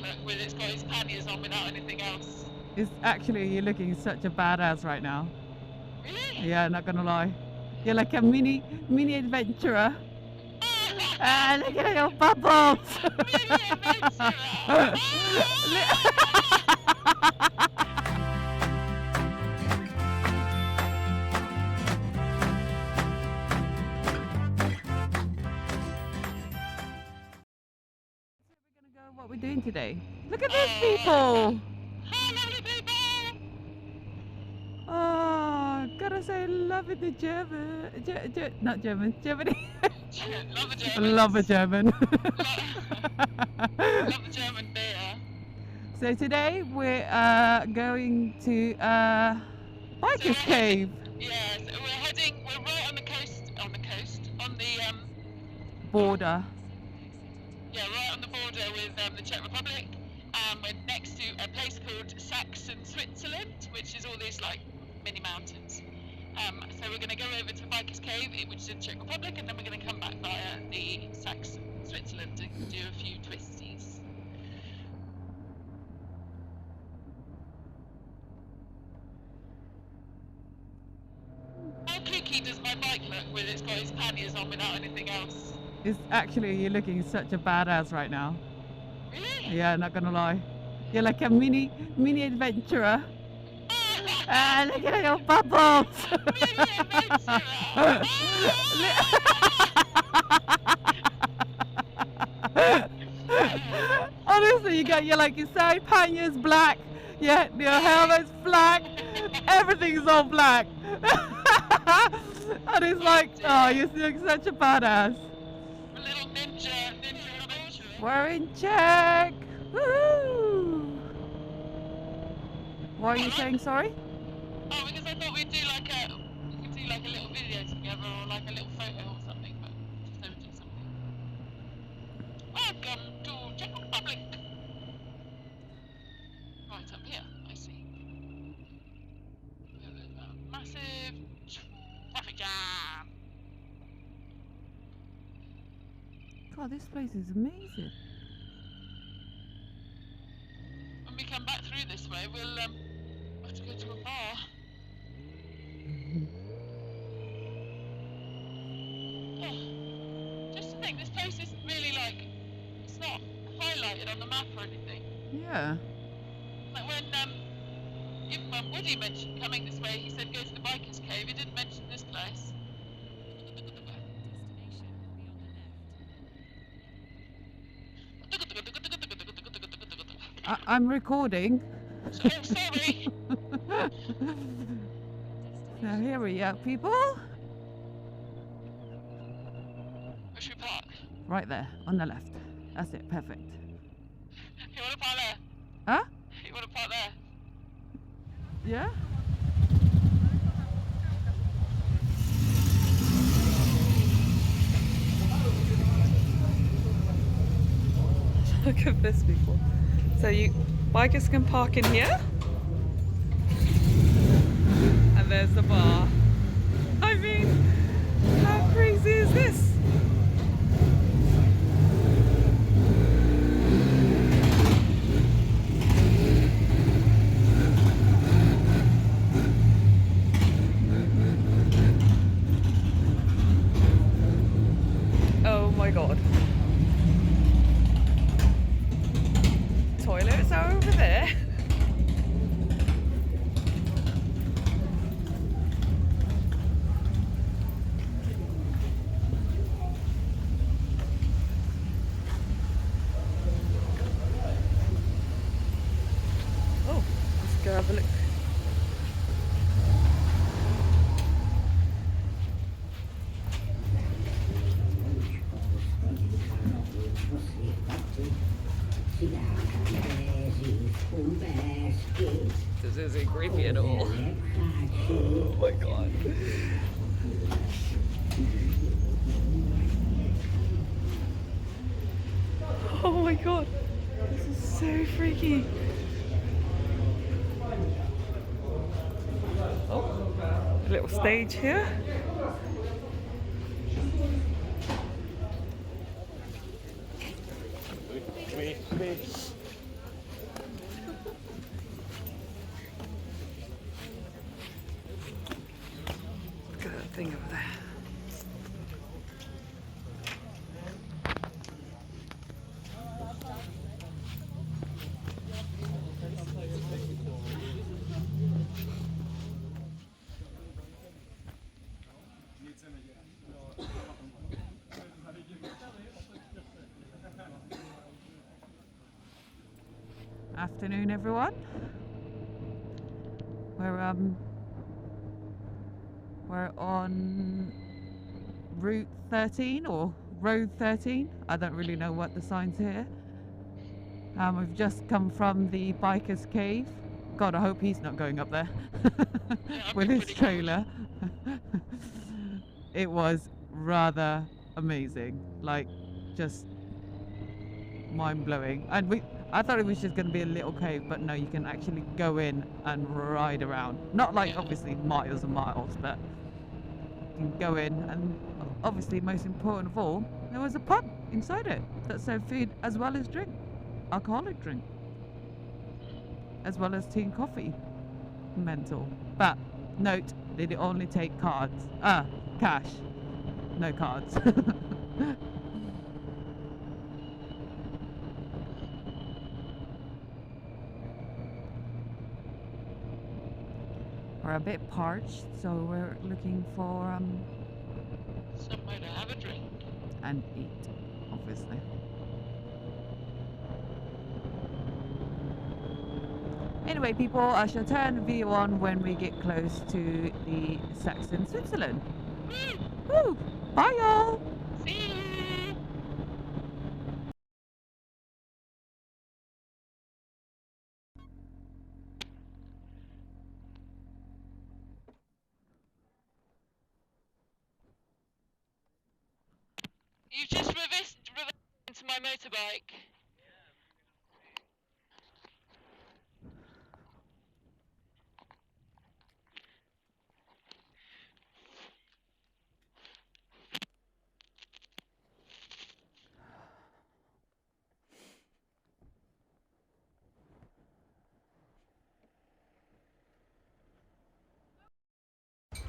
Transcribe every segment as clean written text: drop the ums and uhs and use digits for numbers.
look with it's got its panniers on without anything else. It's actually, you're looking such a badass right now. Really? Yeah, not gonna lie. You're like a mini adventurer. Ah, look at your bubbles. What we're doing today. Look at these people. Hello, people. Oh, gotta say, love it, the German. Not German, Germany. Love a German. Love a German. Love the German beer. So today we're going to Biker's Cave. Yeah, so we're right on the coast, on the Border. yeah, right on the border with the Czech Republic. We're next to a place called Saxon, Switzerland, which is all these like mini mountains. So we're going to go over to Biker's Cave, which is in Czech Republic, and then we're going to come back via the Saxon, Switzerland, and do a few twisties. How kooky does my bike look with it's got its panniers on without anything else? It's actually, you're looking such a badass right now. Really? Yeah, not gonna lie. You're like a mini adventurer. Ah, look at your bubbles. Honestly, you're like your side panniers black, yeah, your helmet's black, everything's all black. And it's like, oh, you look such a badass. A little ninja adventurer. We're in Czech. Woo! What are you saying? Sorry? Oh, because I thought we could do like a little video together or like a little photo or something, but just never did something. Welcome to Czech Republic. Right up here, I see. There's a massive traffic jam. God, this place is amazing. When we come back through this way, we'll have to go to a bar. Oh, just to think, this place isn't really like, it's not highlighted on the map or anything. Yeah. Like when Woody mentioned coming this way, he said go to the Biker's Cave. He didn't mention this place. I'm recording. So, sorry. Now here we are, people. Where should we park? Right there, on the left. That's it, perfect. You want to park there? Huh? You want to park there? Yeah? Look at this, people. So bikers can park in here. And there's the bar. I mean, how crazy is this? Oh my god. Toilets are over there. Oh, let's go have a look. This isn't creepy at all. Oh my god. Oh my god. This is so freaky. Oh, a little stage here. Afternoon, everyone. We're on Route 13 or Road 13. I don't really know what the sign's here. We've just come from the biker's cave. God, I hope he's not going up there with his trailer. It was rather amazing, like just mind-blowing. And I thought it was just going to be a little cave, but no, you can actually go in and ride around. Not like obviously miles and miles, but you can go in, and obviously most important of all, there was a pub inside it that served food as well as drink, alcoholic drink, as well as tea and coffee. Mental. But note, they only take cards. Cash. No cards. We're a bit parched, so we're looking for somewhere to have a drink and eat, obviously. Anyway, people, I shall turn the video on when we get close to the Saxon, Switzerland. Woo! Bye, y'all! See you. You've just reversed into my motorbike.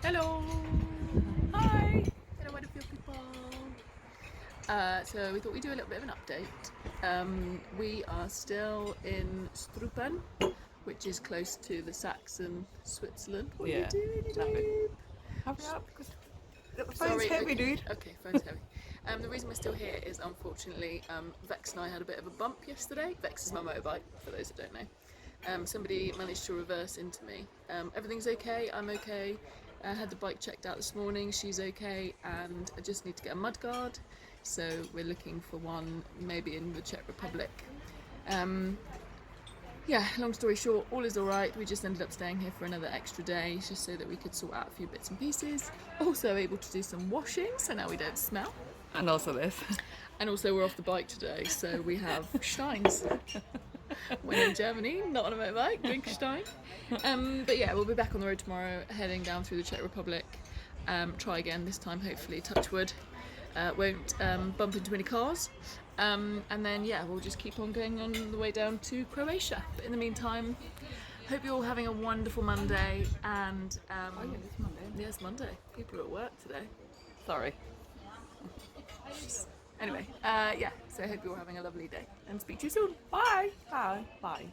Hello! Hi! Hello, wonderful people! So we thought we'd do a little bit of an update. We are still in Strupen, which is close to the Saxon, Switzerland. What are you doing, dude? Hurry up, because the phone's Sorry, heavy, okay. dude. Okay, phone's heavy. The reason we're still here is, unfortunately, Vex and I had a bit of a bump yesterday. Vex is my motorbike, for those that don't know. Somebody managed to reverse into me. Everything's okay, I'm okay. I had the bike checked out this morning, she's okay, and I just need to get a mudguard. So we're looking for one, maybe in the Czech Republic. Yeah, long story short, all is alright. We just ended up staying here for another extra day, just so that we could sort out a few bits and pieces. Also able to do some washing, so now we don't smell. And also this. And also we're off the bike today, so we have Steins. When in Germany, not on a motorbike, drink Stein. But yeah, we'll be back on the road tomorrow, heading down through the Czech Republic. Try again this time, hopefully, touch wood. Won't bump into any cars. And then yeah, we'll just keep on going on the way down to Croatia. But in the meantime, hope you're all having a wonderful Monday. And It's Monday. yeah, it's Monday. People are at work today. Sorry. Anyway, yeah, so I hope you're all having a lovely day and speak to you soon. Bye! Bye. Bye.